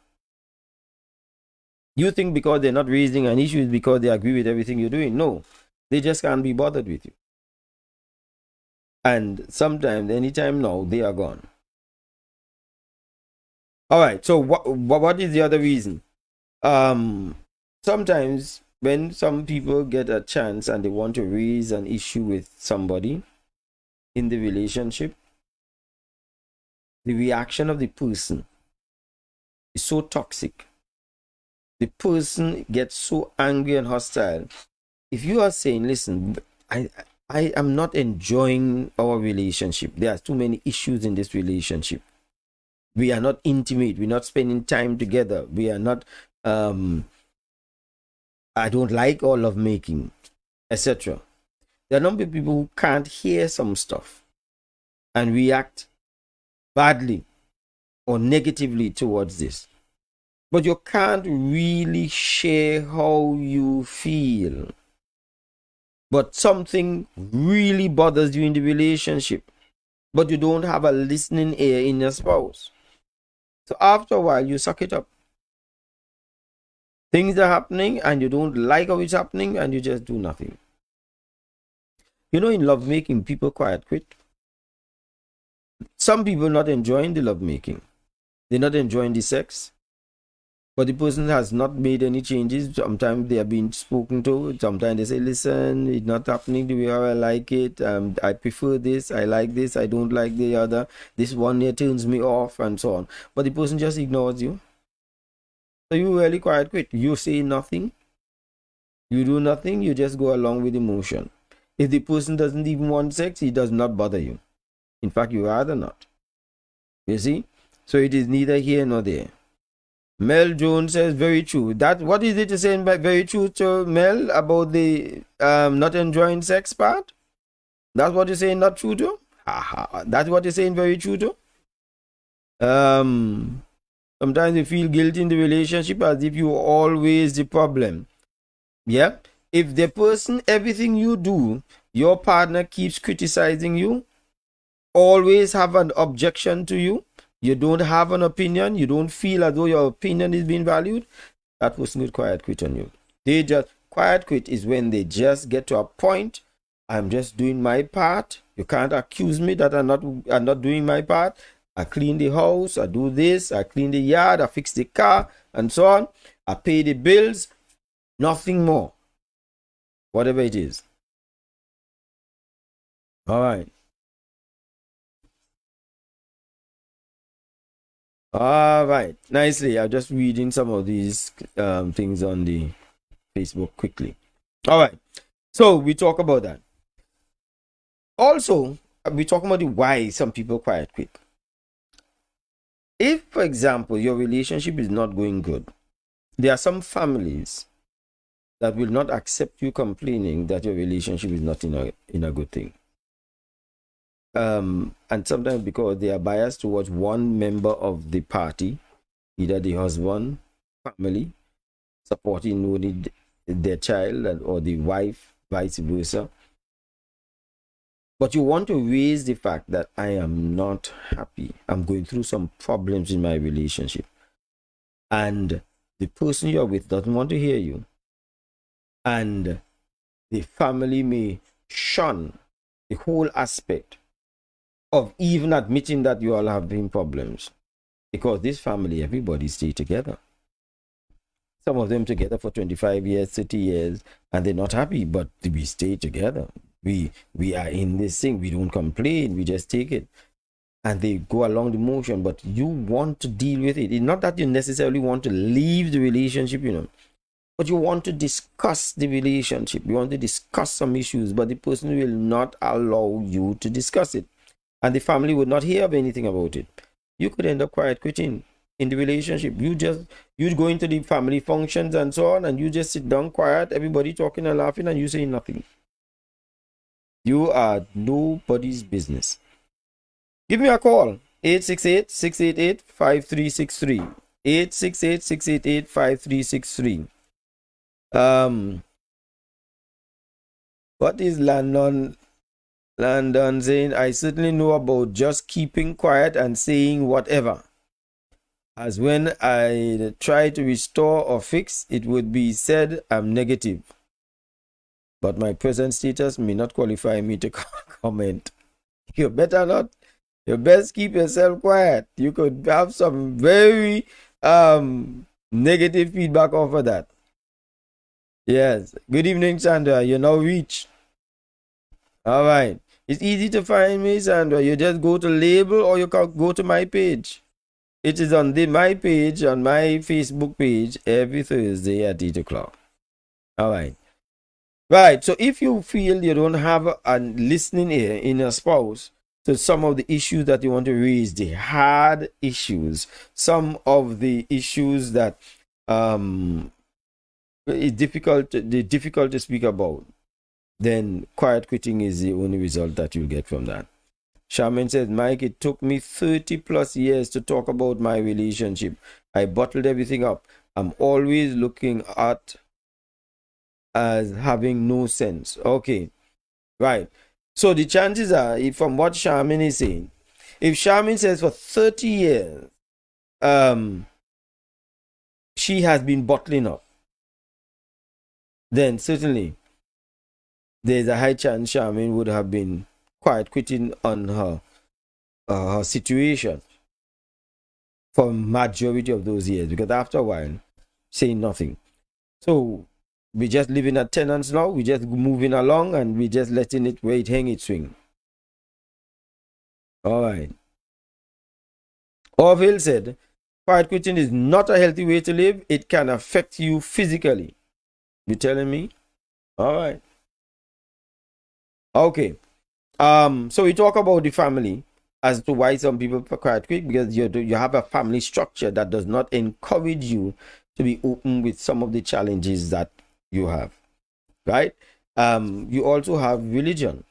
You think because they're not raising an issue is because they agree with everything you're doing. No, they just can't be bothered with you. And sometimes, anytime now, they are gone. All right, so what is the other reason? Sometimes when some people get a chance and they want to raise an issue with somebody in the relationship, the reaction of the person is so toxic. The person gets so angry and hostile. If you are saying, listen, I am not enjoying our relationship. There are too many issues in this relationship. We are not intimate. We're not spending time together. We are not, I don't like our love making, etc. There are a number of people who can't hear some stuff and react badly or negatively towards this. But you can't really share how you feel. But something really bothers you in the relationship. But you don't have a listening ear in your spouse. So after a while, you suck it up. Things are happening and you don't like how it's happening and you just do nothing. You know, in lovemaking, people quiet quit. Some people not enjoying the lovemaking. They're not enjoying the sex. But the person has not made any changes. Sometimes they are being spoken to. Sometimes they say, listen, it's not happening the way I like it. I prefer this. I like this. I don't like the other. This one here turns me off and so on. But the person just ignores you. So you really quiet quit. You say nothing. You do nothing. You just go along with emotion. If the person doesn't even want sex, he does not bother you. In fact, you rather not. You see? So it is neither here nor there. Mel Jones says, very true. What is it to say very true to Mel about the not enjoying sex part? That's what you're saying not true to? That's what you're saying very true to? Sometimes you feel guilty in the relationship as if you're always the problem. Yeah? If the person, everything you do, your partner keeps criticizing you, always have an objection to you, you don't have an opinion, you don't feel as though your opinion is being valued, that person will quiet quit on you. They just quiet quit is when they just get to a point, I'm just doing my part. You can't accuse me that I'm not doing my part. I clean the house, I do this, I clean the yard, I fix the car, and so on. I pay the bills, nothing more. Whatever it is. All right. All right, nicely. I'm just reading some of these things on the Facebook quickly. All right, so we talk about that. Also, we talk about the why some people quiet quit. If, for example, your relationship is not going good, there are some families that will not accept you complaining that your relationship is not in a good thing. And sometimes because they are biased towards one member of the party, either the husband, family, supporting only their child or the wife, vice versa. But you want to raise the fact that I am not happy. I'm going through some problems in my relationship. and the person you're with doesn't want to hear you, and the family may shun the whole aspect of even admitting that you all have been problems, because this family, everybody stay together. Some of them together for 25 years, 30 years, and they're not happy, but we stay together. We are in this thing. We don't complain. We just take it. And they go along the motion, but you want to deal with it. It's not that you necessarily want to leave the relationship, but you want to discuss the relationship. You want to discuss some issues, but the person will not allow you to discuss it. And the family would not hear of anything about it. You could end up quiet quitting in the relationship. You go into the family functions and so on, and you just sit down quiet, everybody talking and laughing, and you say nothing. You are nobody's business. Give me a call, 868-688-5363. 868-688-5363. What is Landon saying? I certainly know about just keeping quiet and saying whatever. As when I try to restore or fix, it would be said I'm negative. But my present status may not qualify me to comment. You better not. You best keep yourself quiet. You could have some very negative feedback off of that. Yes. Good evening, Sandra. You're now reached. All right. It's easy to find me, Sandra. You just go to label, or you can go to my page. It is on my page, on my Facebook page, every Thursday at 8 o'clock. All right. Right. So if you feel you don't have a listening ear in your spouse to some of the issues that you want to raise, the hard issues, some of the issues that is difficult to speak about, then quiet quitting is the only result that you'll get from that. Charmaine says, Mike, it took me 30 plus years to talk about my relationship. I bottled everything up. I'm always looking at as having no sense. Okay, right. So the chances are, from what Charmaine is saying, if Charmaine says for 30 years, she has been bottling up, then certainly there's a high chance Charmaine would have been quiet quitting on her situation for majority of those years, because after a while, saying nothing. So we're just living at tenants now. We're just moving along, and we're just letting it wait, hang it, swing. All right. Orville said, quiet quitting is not a healthy way to live. It can affect you physically. You telling me? All right. Okay. So we talk about the family as to why some people quiet quit, because you have a family structure that does not encourage you to be open with some of the challenges that you have, right? You also have religion.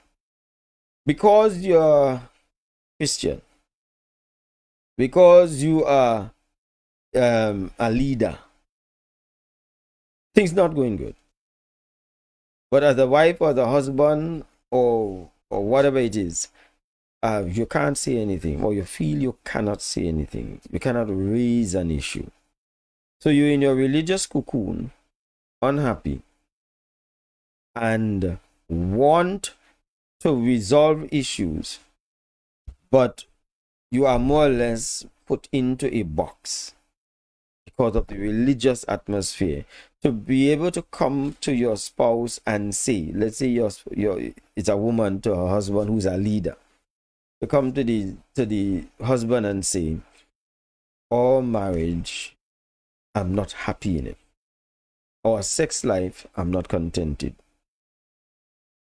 Because you're Christian, because you are a leader, things not going good. But as a wife or the husband or whatever it is, you can't say anything, or you feel you cannot say anything. You cannot raise an issue. So you're in your religious cocoon, unhappy, and want to resolve issues, but you are more or less put into a box because of the religious atmosphere. To be able to come to your spouse and say, let's say it's a woman to her husband who's a leader, to come to the husband and say, our marriage, I'm not happy in it. Our sex life, I'm not contented.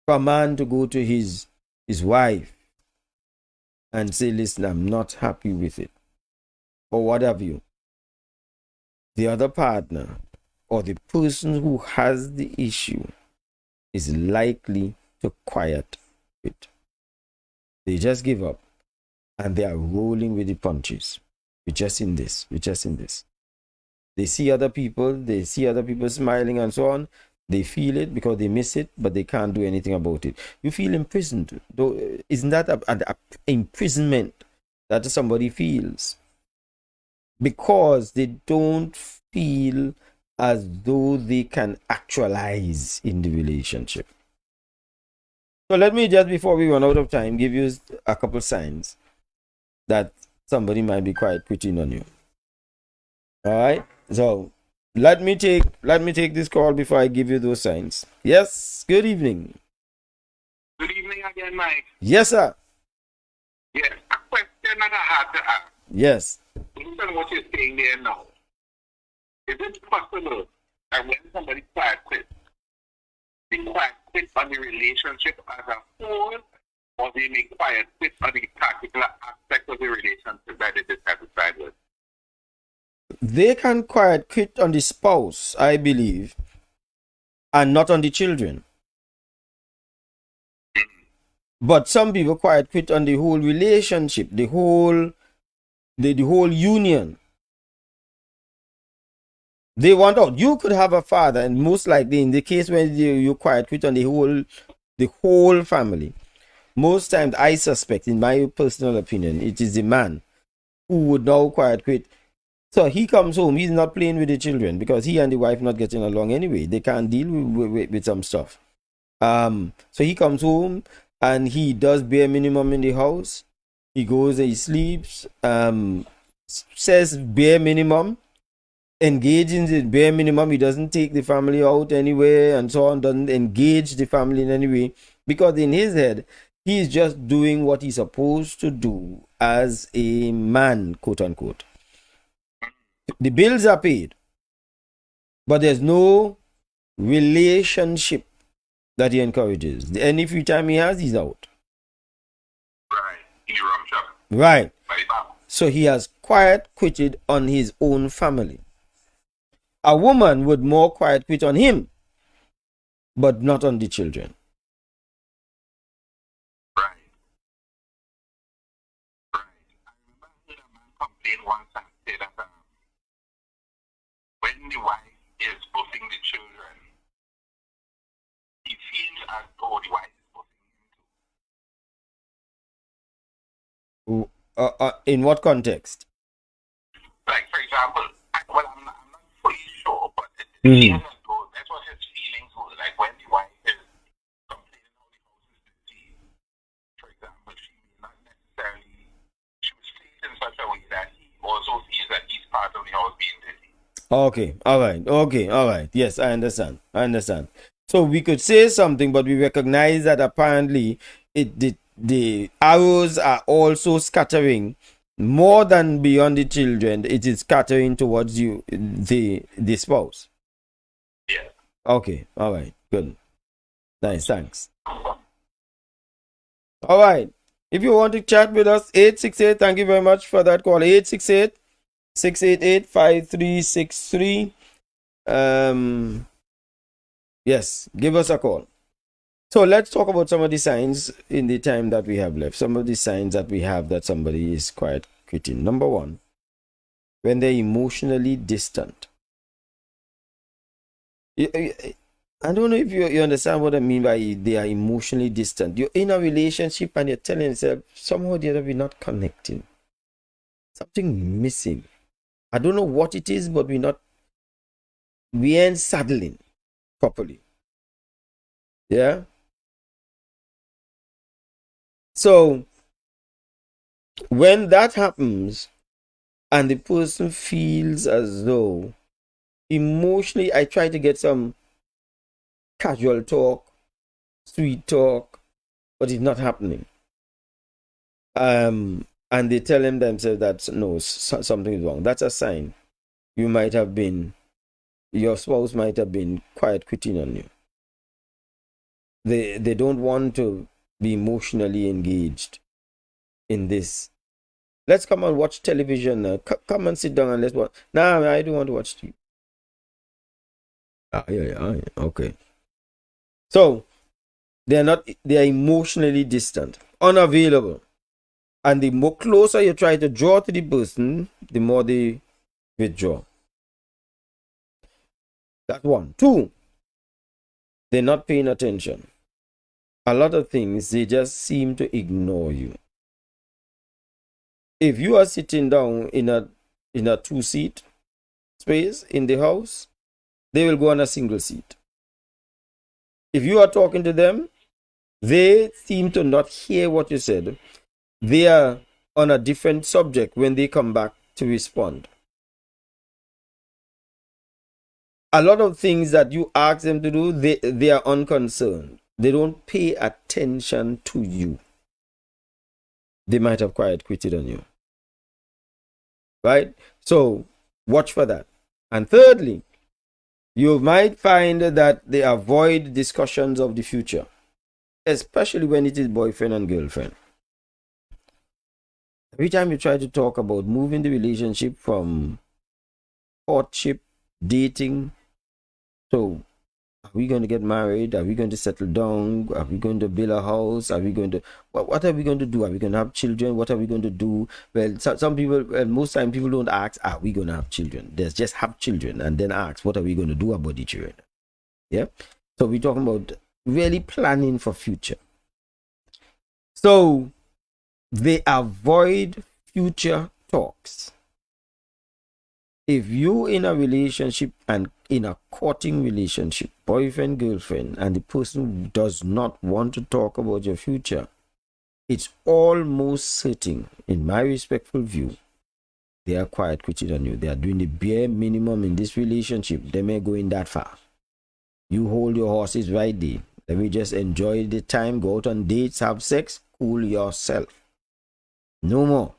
For a man to go to his wife and say, listen, I'm not happy with it, or what have you, the other partner or the person who has the issue is likely to quiet it. They just give up, and they are rolling with the punches. We're just in this. They see other people smiling and so on. They feel it because they miss it, but they can't do anything about it. You feel imprisoned. Isn't that an imprisonment that somebody feels? because they don't feel as though they can actualize in the relationship. So let me just, before we run out of time, give you a couple signs that somebody might be quite quitting on you. All right. So let me take this call before I give you those signs. Yes. Good evening. Good evening again, Mike. Yes, sir. Yes, a question that I had to ask. Yes. Based on what you're saying there now, is it possible that when somebody quiet quit, they quiet quit on the relationship as a whole, or they may quiet quit on the particular aspect of the relationship that they dissatisfied with? They can quiet quit on the spouse, I believe, and not on the children. But some people quiet quit on the whole relationship, the whole union. They want out. You could have a father, and most likely in the case when you quiet quit on the whole family, most times I suspect, in my personal opinion, it is the man who would now quiet quit. So he comes home, he's not playing with the children because he and the wife not getting along anyway. They can't deal with some stuff. So he comes home and he does bare minimum in the house. He goes and he sleeps, says bare minimum, engages in bare minimum. He doesn't take the family out anywhere and so on, doesn't engage the family in any way, because in his head, he's just doing what he's supposed to do as a man, quote unquote. The bills are paid, but there's no relationship that he encourages. Any free time he has, he's out. Right. In the rum shop. Right. So he has quiet quitted on his own family. A woman would more quiet quit on him, but not on the children. Right. I remember hearing a man complain once and say that when the wife is buffing the children, he feels as though the wife is buffing. In what context? Like, for example, I'm not fully sure, but it feels as though that's what his feelings were. Like, when the wife is complaining how the house is busy, for example, she may not necessarily, she was placed in such a way that he also feels that he's part of the house being busy. Okay, all right, okay, all right. Yes, I understand. So we could say something, but we recognize that apparently the arrows are also scattering more than beyond the children. It is scattering towards you, the spouse. Yeah. Okay, all right, good. Nice, thanks. All right. If you want to chat with us, 868, thank you very much for that call. 868-688-5363. Yes, give us a call. So let's talk about some of the signs in the time that we have left. Some of the signs that we have that somebody is quite quitting. Number one, when they're emotionally distant. I don't know if you understand what I mean by they are emotionally distant. You're in a relationship and you're telling yourself, somehow or the other, we're not connecting. Something missing. I don't know what it is, but we ain't saddling properly. Yeah? So, when that happens and the person feels as though emotionally, I try to get some casual talk, sweet talk, but it's not happening. And they tell themselves that no, something is wrong. That's a sign. Your spouse might have been quiet quitting on you. They don't want to be emotionally engaged in this. Let's come and watch television. Come and sit down and let's watch. Nah, I don't want to watch TV. Yeah. Okay. So they are emotionally distant, unavailable. And the more closer you try to draw to the person, the more they withdraw. That's one. Two, they're not paying attention. A lot of things, they just seem to ignore you. If you are sitting down in a in a 2-seat space in the house, they will go on a single seat. If you are talking to them, they seem to not hear what you said. They are on a different subject when they come back to respond. A lot of things that you ask them to do, they are unconcerned. They don't pay attention to you. They might have quiet quitted on you. Right? So watch for that. And thirdly, you might find that they avoid discussions of the future, especially when it is boyfriend and girlfriend. Every time you try to talk about moving the relationship from courtship, dating, so are we going to get married? Are we going to settle down? Are we going to build a house? Are we going to, what are we going to do? Are we going to have children? What are we going to do? Well, some people, most time people don't ask, are we going to have children? They just have children and then ask, what are we going to do about the children? Yeah. So we're talking about really planning for future. So they avoid future talks. If you in a relationship and in a courting relationship, boyfriend, girlfriend, and the person does not want to talk about your future, it's almost certain, in my respectful view, they are quiet quitting on you. They are doing the bare minimum in this relationship. They may go in that far. You hold your horses right there. Let me just enjoy the time, go out on dates, have sex, cool yourself. No more.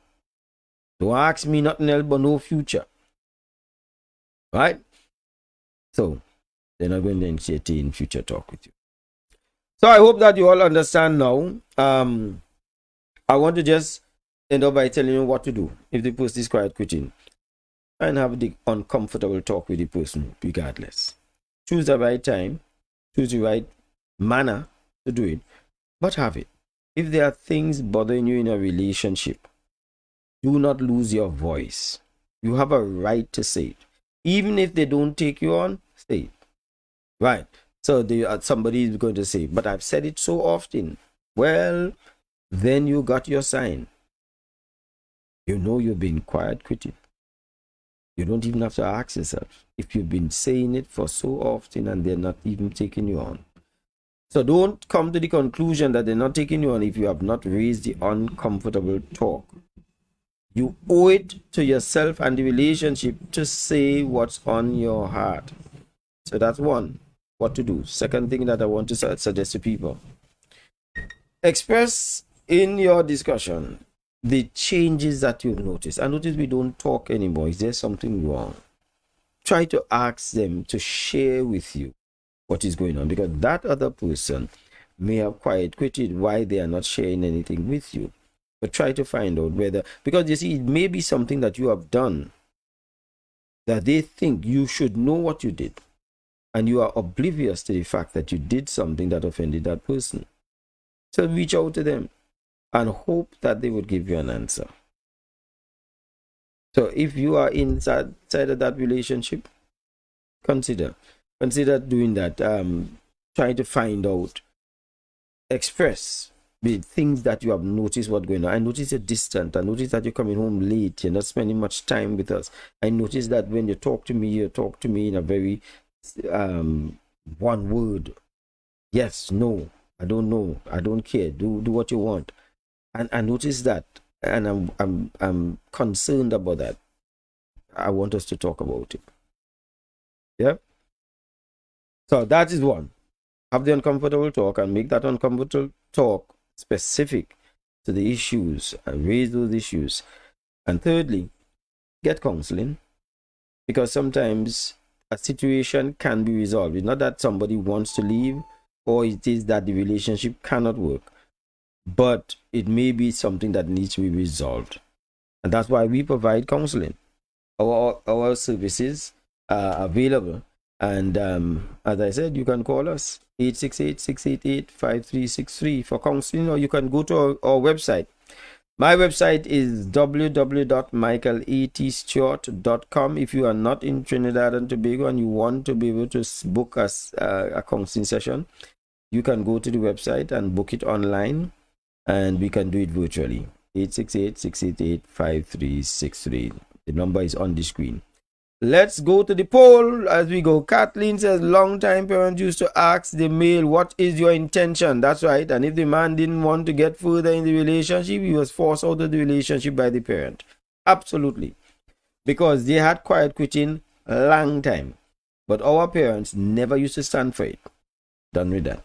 Don't ask me nothing else but no future. Right? So, they're not going to entertain future talk with you. So, I hope that you all understand now. I want to just end up by telling you what to do if the person is quiet quitting. And have the uncomfortable talk with the person regardless. Choose the right time. Choose the right manner to do it. But have it. If there are things bothering you in a relationship, do not lose your voice. You have a right to say it. Even if they don't take you on, say it. Right. So somebody is going to say, but I've said it so often. Well, then you got your sign. You know you've been quiet quitting. You don't even have to ask yourself if you've been saying it for so often and they're not even taking you on. So don't come to the conclusion that they're not taking you on if you have not raised the uncomfortable talk. You owe it to yourself and the relationship to say what's on your heart. So that's one, what to do. Second thing that I want to suggest to people. Express in your discussion the changes that you've noticed. I notice we don't talk anymore. Is there something wrong? Try to ask them to share with you what is going on, because that other person may have quiet quitted why they are not sharing anything with you. But try to find out whether, because you see, it may be something that you have done that they think you should know what you did, and you are oblivious to the fact that you did something that offended that person. So reach out to them and hope that they would give you an answer. So if you are inside of that relationship, consider doing that. Trying to find out, express the things that you have noticed what's going on. I notice you're distant. I notice that you're coming home late. You're not spending much time with us. I notice that when you talk to me in a very one word. Yes, no, I don't know, I don't care. Do what you want. And I notice that, and I'm concerned about that. I want us to talk about it. Yeah. So that is one. Have the uncomfortable talk and make that uncomfortable talk specific to the issues and raise those issues. And thirdly, get counseling, because sometimes a situation can be resolved. It's not that somebody wants to leave or it is that the relationship cannot work, but it may be something that needs to be resolved. And that's why we provide counseling. Our services are available. And as I said, you can call us 868-688-5363 for counseling, or you can go to our website. My website is www.michaelatstewart.com. If you are not in Trinidad and Tobago and you want to be able to book us a counseling session, you can go to the website and book it online, and we can do it virtually. 868-688-5363. The number is on the screen. Let's go to the poll as we go. Kathleen says, long-time parents used to ask the male, what is your intention? That's right. And if the man didn't want to get further in the relationship, he was forced out of the relationship by the parent. Absolutely. Because they had quiet quitting a long time. But our parents never used to stand for it. Done with that.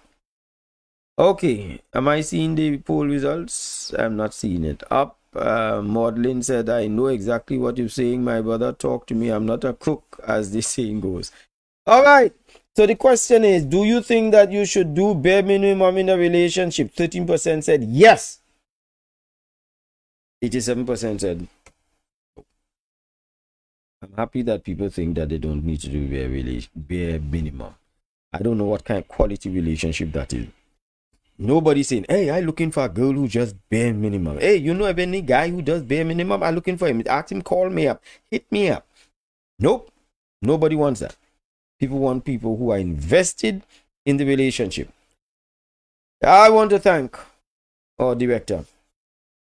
Okay. Am I seeing the poll results? I'm not seeing it. Up. Maudlin said, I know exactly what you're saying, my brother. Talk to me. I'm not a crook, as the saying goes. All right. So the question is, do you think that you should do bare minimum in a relationship? 13% said yes. 87% said no. I'm happy that people think that they don't need to do bare minimum. I don't know what kind of quality relationship that is. Nobody saying, hey, I'm looking for a girl who just bare minimum. Hey, you know of any guy who does bare minimum? I'm looking for him. Ask him, call me up, hit me up. Nope. Nobody wants that. People want people who are invested in the relationship. I want to thank our director,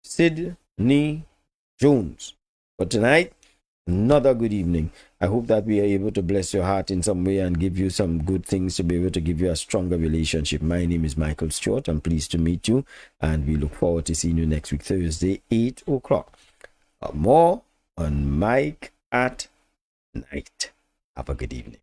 Sydney Jones, for tonight. Another good evening. I hope that we are able to bless your heart in some way and give you some good things to be able to give you a stronger relationship. My name is Michael Stewart. I'm pleased to meet you, and we look forward to seeing you next week, Thursday, 8 o'clock. More on Mike at Night. Have a good evening.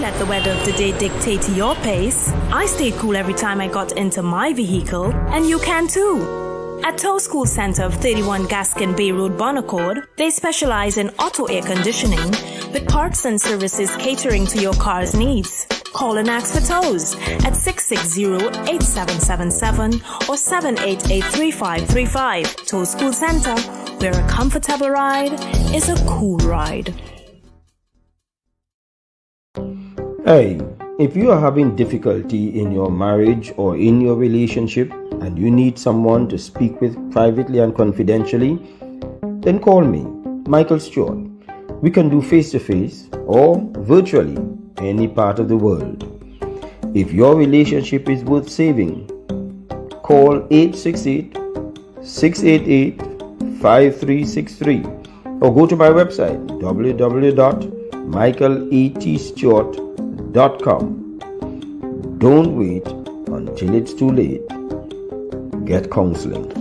Let the weather of the day dictate your pace. I stayed cool every time I got into my vehicle, and you can too. At Tow School Center of 31 Gaskin Bay Road, Bonaccord, they specialize in auto air conditioning with parts and services catering to your car's needs. Call and ask for tows at 660-8777 or 788-3535. Tow School Center, where a comfortable ride is a cool ride. Hey, if you are having difficulty in your marriage or in your relationship and you need someone to speak with privately and confidentially, then call me, Michael Stewart. We can do face-to-face or virtually any part of the world. If your relationship is worth saving, call 868-688-5363 or go to my website www.michaelatstewart.com. Don't wait until it's too late. Get counseling.